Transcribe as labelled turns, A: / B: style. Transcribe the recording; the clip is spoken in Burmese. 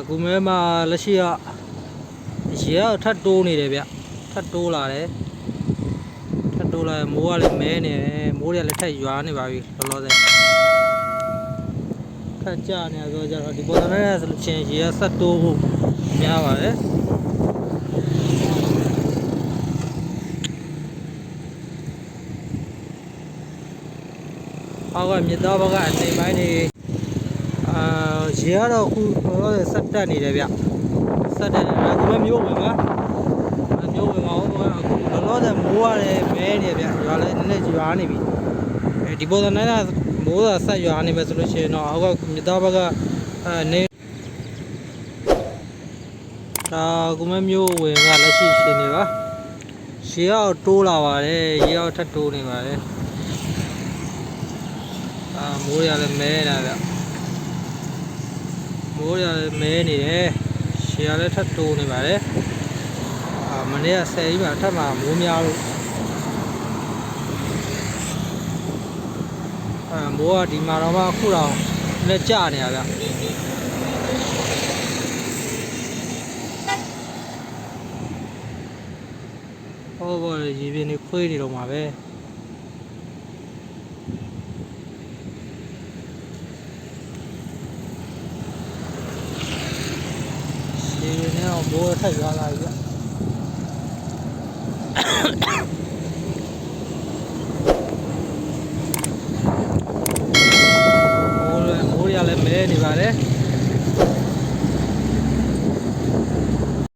A: ကိုမဲမှာလက်ရှိကရေကထပ်တိုးနေတယ်ဗျထပ်တိုးလာတယ်ထပ်တိုးလာမိုးကလည်းမဲနေတယ်မိုးတွေကလည်းထပ်ရွာနေပါပြီလောလောဆယ်ထပ်ကျနေဆိုကြတော့ဒီပေါ်ကနေဆိုလို့ချင်းရေကဆက်တိုးဖို့များပါတယ်အောက်ကမြစ်သားဘက်ကနေပိုင်းနေရေကတော့အခုလောလောဆယ်ဆက်တက်နေတယ်ဗျဆက်တက်နေတာကိုပဲမျိုးဝင်ပါမျိုးဝင်ပါဦးအခုလောလောဆယ်မိုးရတယ်မဲနေဗျရွာလည်းနည်းနည်းရွာနေပြီဒီပေါ်ကနေကမိုးသာဆက်ရွာနေပဲဆိုလို့ရှိရင်တော့အောက်ကမြစ်သားဘက်ကနေဒါကိုမမျိုးဝင်ကလက်ရှိရှင်နေပါရေရောက်တိုးလာပါတယ်ရေရောက်ထပ်တိုးနေပါတယ်မိုးရလည်းမဲနေတာဗျမိုးရလည်းမဲနေတယ်ရေရလည်းထပ်တိုးနေပါတယ်မနေ့က10ကြီးမှာထပ်မှာမိုးများလို့မိုးကဒီမှာတော့မှအခုတော့လည်းကျနေရဗျဟောဘောရေပြင်းနေခွေးနေတော့မှာပဲရေပြင်းနေတော့မိုးထက်ရွာလာပြီဗျ